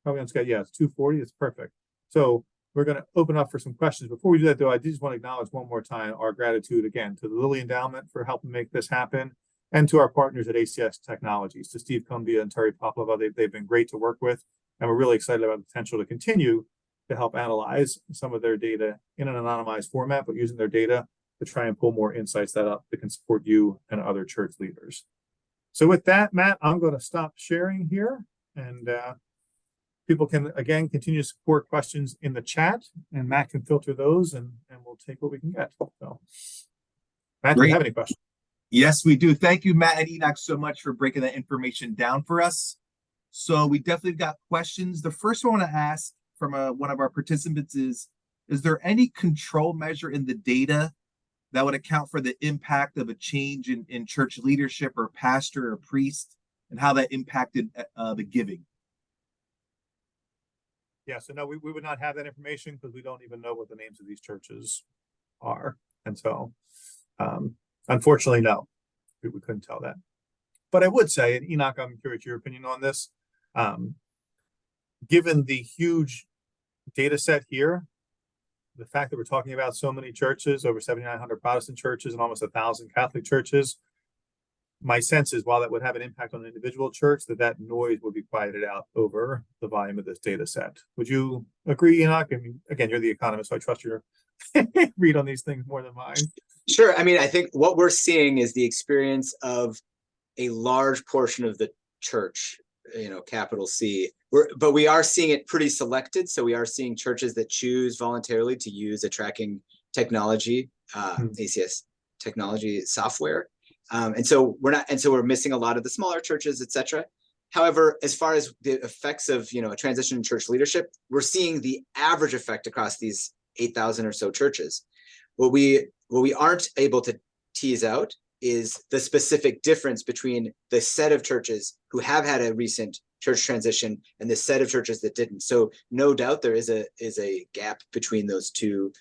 probably it's 2:40. It's perfect. So we're going to open up for some questions. Before we do that, though, I just want to acknowledge one more time our gratitude again to the Lilly Endowment for helping make this happen, and to our partners at ACS Technologies, to Steve Cumbia and Terry Poplava. They've been great to work with, and we're really excited about the potential to continue to help analyze some of their data in an anonymized format, but using their data to try and pull more insights that can support you and other church leaders. So with that, Matt, I'm going to stop sharing here, and people can, again, continue to support questions in the chat, and Matt can filter those, and we'll take what we can get. So, Matt, do you have any questions? Yes, we do. Thank you, Matt and Enoch, so much for breaking that information down for us. So we definitely got questions. The first one I want to ask from one of our participants is there any control measure in the data that would account for the impact of a change in church leadership or pastor or priest, and how that impacted the giving? Yeah, so no, we would not have that information because we don't even know what the names of these churches are. And so, unfortunately, no, we couldn't tell that. But I would say, and Enoch, I'm curious your opinion on this. Given the huge data set here, the fact that we're talking about so many churches, over 7,900 Protestant churches and almost 1,000 Catholic churches, my sense is, while that would have an impact on an individual church, that noise would be quieted out over the volume of this data set. Would you agree, Enoch? I mean, again, you're the economist, so I trust your read on these things more than mine. Sure. I mean, I think what we're seeing is the experience of a large portion of the church, capital C. But we are seeing it pretty selected. So we are seeing churches that choose voluntarily to use a tracking technology, ACS technology software. And so we're missing a lot of the smaller churches, et cetera. However, as far as the effects of, a transition in church leadership, we're seeing the average effect across these 8,000 or so churches. What we aren't able to tease out is the specific difference between the set of churches who have had a recent church transition and the set of churches that didn't. So no doubt there is a gap between those two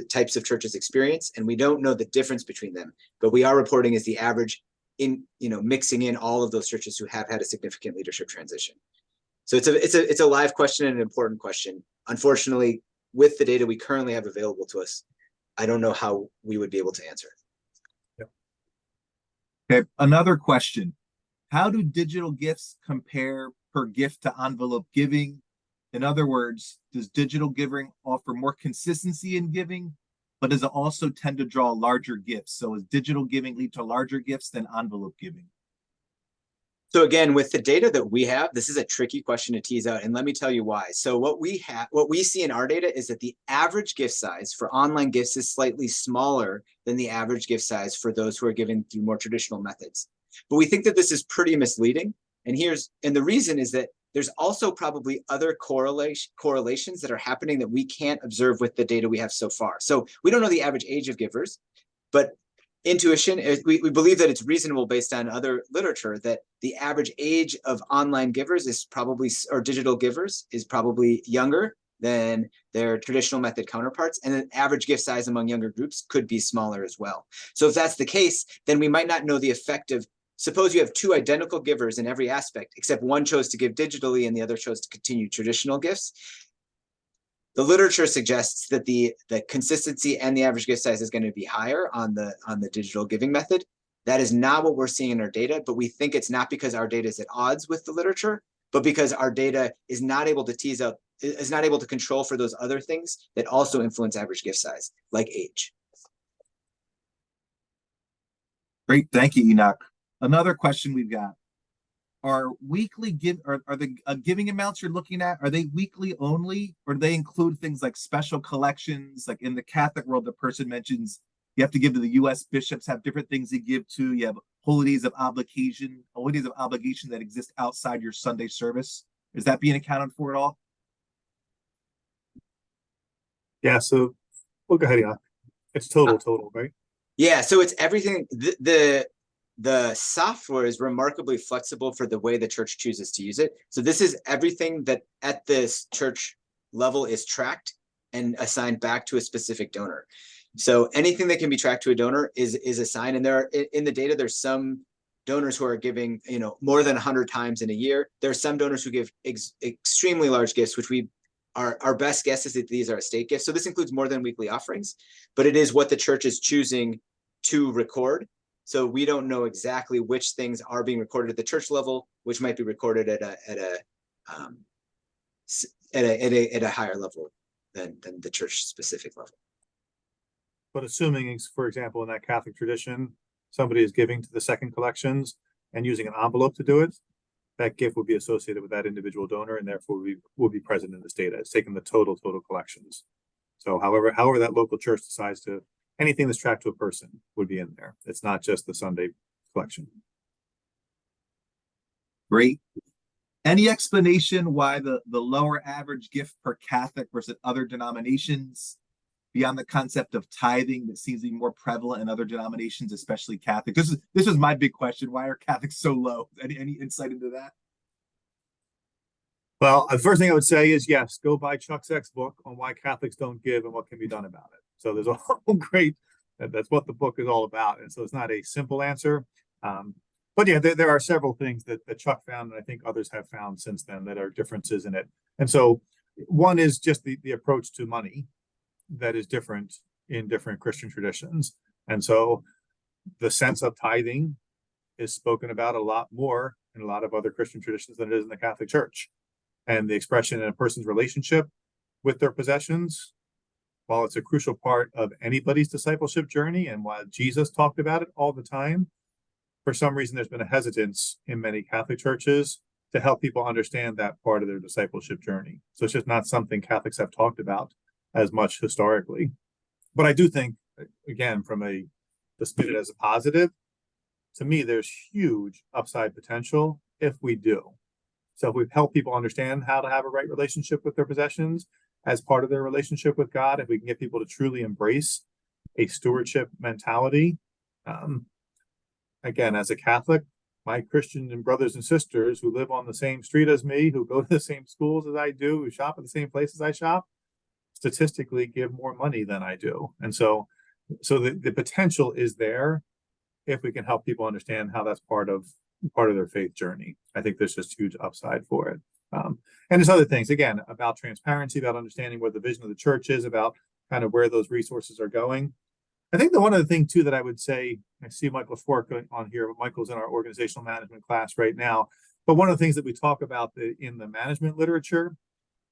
types of churches experience, and we don't know the difference between them. But we are reporting is the average in, mixing in all of those churches who have had a significant leadership transition. So it's a live question and an important question. Unfortunately, with the data we currently have available to us, I don't know how we would be able to answer it. Okay, another question. How do digital gifts compare per gift to envelope giving? In other words, does digital giving offer more consistency in giving, but does it also tend to draw larger gifts? So is digital giving lead to larger gifts than envelope giving? So again, with the data that we have, this is a tricky question to tease out, and let me tell you why. So what we see in our data is that the average gift size for online gifts is slightly smaller than the average gift size for those who are given through more traditional methods. But we think that this is pretty misleading, and the reason is that there's also probably other correlations that are happening that we can't observe with the data we have so far. So we don't know the average age of givers, but intuition, we believe that it's reasonable based on other literature that the average age of online givers is probably, or digital givers is probably younger than their traditional method counterparts, and the average gift size among younger groups could be smaller as well. So if that's the case, then we might not know the effect of, suppose you have two identical givers in every aspect, except one chose to give digitally and the other chose to continue traditional gifts. The literature suggests that the consistency and the average gift size is going to be higher on the digital giving method. That is not what we're seeing in our data, but we think it's not because our data is at odds with the literature, but because our data is not able to tease out, is not able to control for those other things that also influence average gift size, like age. Great, thank you, Enoch. Another question we've got. Are the giving amounts you're looking at, are they weekly only, or do they include things like special collections? Like in the Catholic world, the person mentions you have to give to the U.S. bishops, have different things they give to. You have holidays of obligation that exist outside your Sunday service. Is that being accounted for at all? Yeah, so we'll go ahead, Enoch. It's total, right? Yeah, so it's everything. The software is remarkably flexible for the way the church chooses to use it. So this is everything that at this church level is tracked and assigned back to a specific donor. So anything that can be tracked to a donor is assigned. And there are, in the data, there's some donors who are giving, more than 100 times in a year. There are some donors who give extremely large gifts, which our best guess is that these are estate gifts. So this includes more than weekly offerings, but it is what the church is choosing to record. So we don't know exactly which things are being recorded at the church level, which might be recorded at a higher level than the church specific level. But assuming, for example, in that Catholic tradition, somebody is giving to the second collections and using an envelope to do it, that gift would be associated with that individual donor and therefore will be present in this data. It's taking the total collections. So however that local church decides to, anything that's tracked to a person would be in there. It's not just the Sunday collection. Great. Any explanation why the lower average gift per Catholic versus other denominations, beyond the concept of tithing that seems to be more prevalent in other denominations, especially Catholic? This is my big question. Why are Catholics so low? Any insight into that? Well, the first thing I would say is, yes, go buy Chuck Zeck's book on why Catholics don't give and what can be done about it. So there's a whole great, that's what the book is all about. And so it's not a simple answer. But yeah, there are several things that Chuck found, and I think others have found since then, that are differences in it. And so one is just the approach to money that is different in different Christian traditions. And so the sense of tithing is spoken about a lot more in a lot of other Christian traditions than it is in the Catholic Church. And the expression in a person's relationship with their possessions, while it's a crucial part of anybody's discipleship journey, and while Jesus talked about it all the time, for some reason there's been a hesitance in many Catholic churches to help people understand that part of their discipleship journey. So it's just not something Catholics have talked about as much historically. But I do think, again, from the spirit as a positive, to me, there's huge upside potential if we do. So if we've helped people understand how to have a right relationship with their possessions as part of their relationship with God, if we can get people to truly embrace a stewardship mentality, again, as a Catholic, my Christian and brothers and sisters who live on the same street as me, who go to the same schools as I do, who shop at the same places I shop, statistically give more money than I do. And so the potential is there if we can help people understand how that's part of their faith journey. I think there's just huge upside for it. And there's other things, again, about transparency, about understanding what the vision of the church is, about kind of where those resources are going. I think the one other thing too that I would say, I see Michael Fork on here, but Michael's in our organizational management class right now. But one of the things that we talk about in the management literature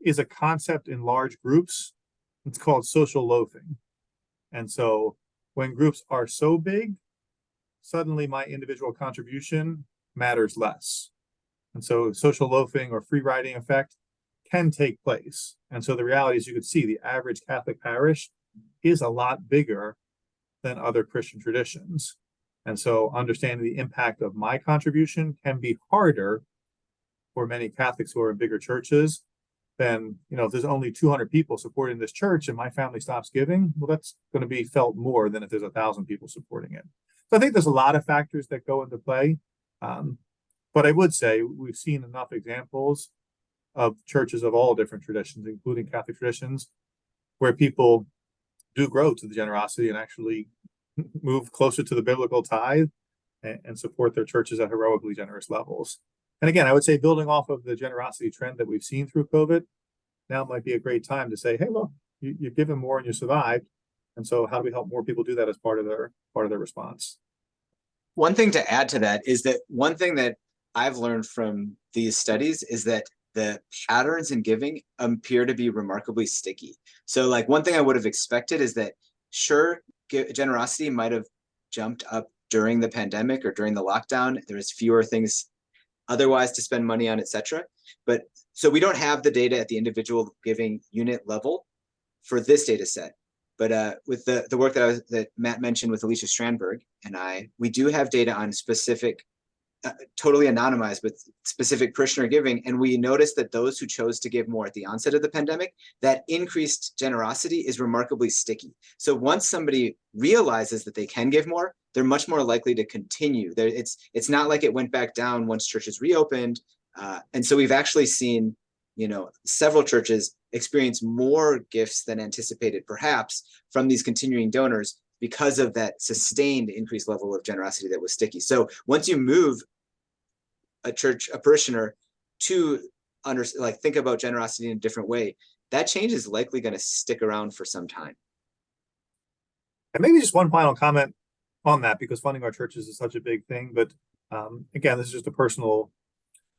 is a concept in large groups. It's called social loafing. And so when groups are so big, suddenly my individual contribution matters less. And so social loafing or free riding effect can take place. And so the reality is, you could see the average Catholic parish is a lot bigger than other Christian traditions. And so understanding the impact of my contribution can be harder for many Catholics who are in bigger churches than, if there's only 200 people supporting this church and my family stops giving, well, that's going to be felt more than if there's 1,000 people supporting it. So I think there's a lot of factors that go into play. But I would say we've seen enough examples of churches of all different traditions, including Catholic traditions, where people do grow to the generosity and actually move closer to the biblical tithe and support their churches at heroically generous levels. And again, I would say, building off of the generosity trend that we've seen through COVID, now might be a great time to say, hey, look, you've given more and you survived. And so how do we help more people do that as part of their response? One thing to add to that is that one thing that I've learned from these studies is that the patterns in giving appear to be remarkably sticky. So like one thing I would have expected is that, sure, generosity might have jumped up during the pandemic or during the lockdown. There was fewer things otherwise to spend money on, etc. But so we don't have the data at the individual giving unit level for this data set. But with the work that Matt mentioned with Alicia Strandberg and we do have data on specific totally anonymized with specific parishioner giving. And we noticed that those who chose to give more at the onset of the pandemic, that increased generosity is remarkably sticky. So once somebody realizes that they can give more, they're much more likely to continue. It's not like it went back down once churches reopened. And so we've actually seen, several churches experience more gifts than anticipated, perhaps, from these continuing donors because of that sustained increased level of generosity that was sticky. So once you move a parishioner to think about generosity in a different way, that change is likely going to stick around for some time. And maybe just one final comment on that, because funding our churches is such a big thing. But again, this is just a personal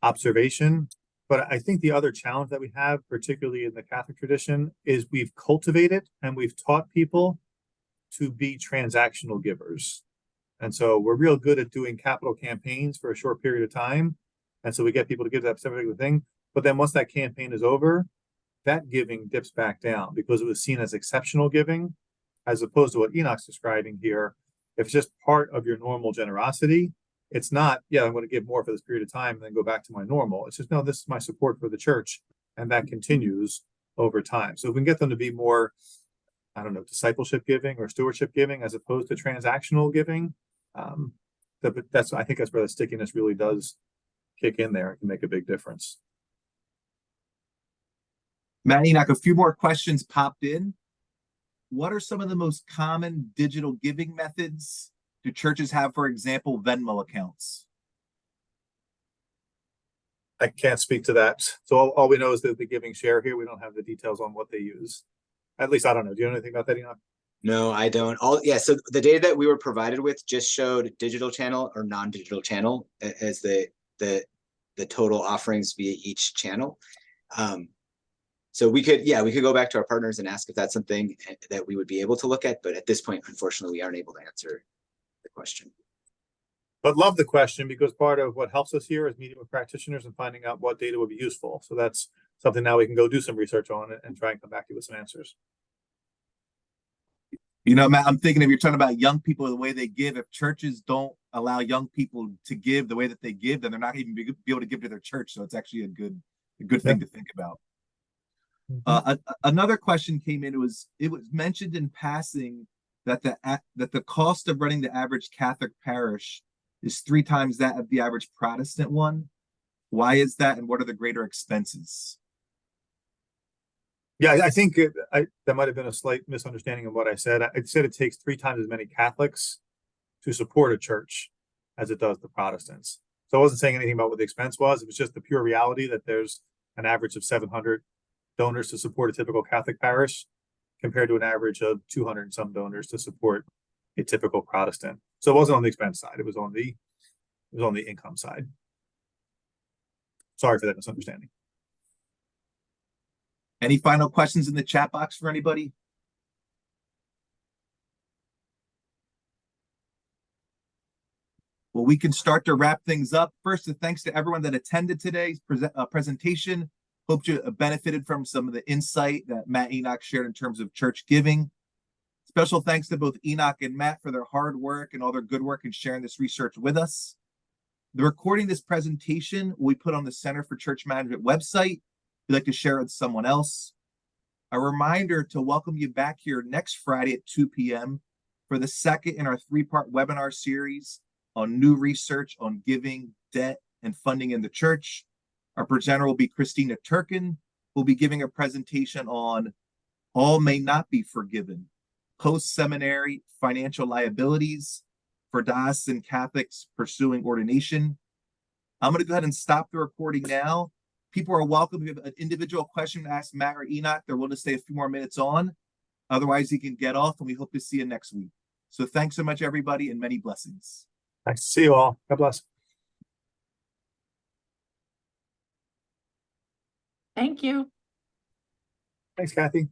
observation. But I think the other challenge that we have, particularly in the Catholic tradition, is we've cultivated and we've taught people to be transactional givers. And so we're real good at doing capital campaigns for a short period of time. And so we get people to give that particular thing. But then once that campaign is over, that giving dips back down because it was seen as exceptional giving, as opposed to what Enoch's describing here. If it's just part of your normal generosity, it's not, I'm going to give more for this period of time and then go back to my normal. It's just, no, this is my support for the church. And that continues over time. So if we can get them to be more, discipleship giving or stewardship giving as opposed to transactional giving, I think that's where the stickiness really does kick in there. It can make a big difference. Matt, Enoch, a few more questions popped in. What are some of the most common digital giving methods? Do churches have, for example, Venmo accounts? I can't speak to that. So all we know is that the giving share here. We don't have the details on what they use. At least I don't know. Do you know anything about that, Enoch? No, I don't. So the data that we were provided with just showed digital channel or non-digital channel as the total offerings via each channel. So we could go back to our partners and ask if that's something that we would be able to look at. But at this point, unfortunately, we aren't able to answer the question. But love the question, because part of what helps us here is meeting with practitioners and finding out what data would be useful. So that's something now we can go do some research on and try and come back to you with some answers. Matt, I'm thinking if you're talking about young people, the way they give, if churches don't allow young people to give the way that they give, then they're not even be able to give to their church. So it's actually a good thing to think about. Another question came in. It was mentioned in passing that the cost of running the average Catholic parish is 3 times that of the average Protestant one. Why is that, and what are the greater expenses? Yeah, I think that might have been a slight misunderstanding of what I said. I said it takes 3 times as many Catholics to support a church as it does the Protestants. So I wasn't saying anything about what the expense was. It was just the pure reality that there's an average of 700 donors to support a typical Catholic parish compared to an average of 200 and some donors to support a typical Protestant. So it wasn't on the expense side. It was on the income side. Sorry for that misunderstanding. Any final questions in the chat box for anybody? Well, we can start to wrap things up. First, thanks to everyone that attended today's presentation. Hope you benefited from some of the insight that Matt Enoch shared in terms of church giving. Special thanks to both Enoch and Matt for their hard work and all their good work in sharing this research with us. The recording of this presentation will be put on the Center for Church Management website. If you'd like to share it with someone else. A reminder to welcome you back here next Friday at 2 p.m. for the second in our 3-part webinar series on new research on giving, debt, and funding in the church. Our presenter will be Christina Turkin, who will be giving a presentation on All May Not Be Forgiven, Post-Seminary Financial Liabilities for Diocesan Catholics Pursuing Ordination. I'm going to go ahead and stop the recording now. People are welcome. If you have an individual question to ask Matt or Enoch, they're willing to stay a few more minutes on. Otherwise, you can get off, and we hope to see you next week. So thanks so much, everybody, and many blessings. Nice to see you all. God bless. Thank you. Thanks, Kathy.